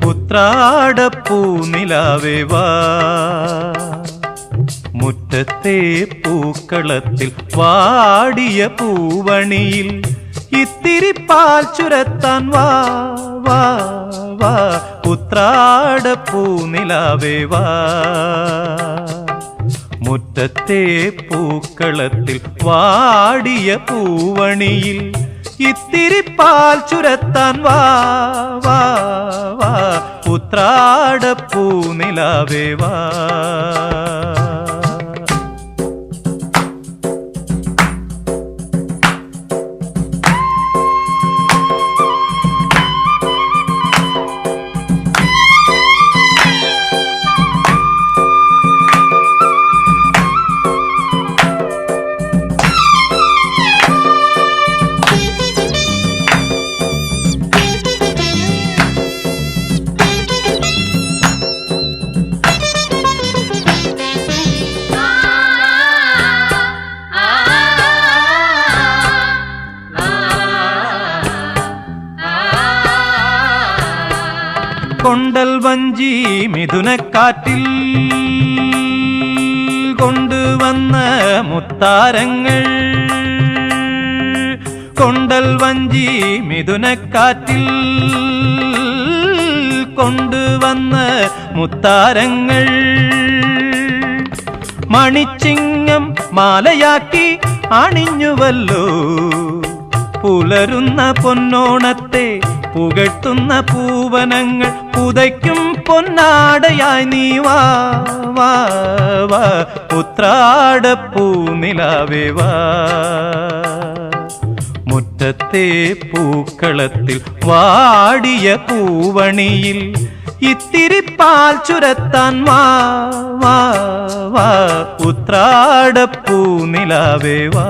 ഉത്രാടപ്പൂനിലാവേ വാ. മുറ്റത്തെ പൂക്കളത്തിൽ വാടിയ പൂവണിയിൽ ഇത്തിരി പാൽ ചുരത്താൻ വാ വാ വാ. ഉത്രാടപ്പൂനിലാവേ വാ. മുറ്റത്തെ പൂക്കളത്തിൽ വാടിയ പൂവണിയിൽ ഇത്തിരി പാൽ ചുരത്താൻ വാ വാ വാ. ഉത്രാടപ്പൂനിലാവേ വാ. കൊണ്ടൽ വഞ്ചി മിഥുനക്കാറ്റിൽ കൊണ്ടുവന്ന മുത്താരങ്ങൾ. കൊണ്ടൽ വഞ്ചി മിഥുനക്കാറ്റിൽ കൊണ്ടുവന്ന മുത്താരങ്ങൾ. മണിച്ചിങ്ങം മാലയാക്കി അണിഞ്ഞുവല്ലോ പുലരുന്ന പൊന്നോണത്തെ പുകഴ്ത്തുന്ന പൂവനങ്ങൾ. പുതയ്ക്കും പൊന്നാടയായി നീ വാ വാ വാ. ഉത്രാടപ്പൂനിലാവേ വാ. മുറ്റത്തെ പൂക്കളത്തിൽ വാടിയ പൂവണിയിൽ ഇത്തിരി പാൽ ചുരത്താൻ വാ വാ വാ. ഉത്രാടപ്പൂനിലാവേ വാ.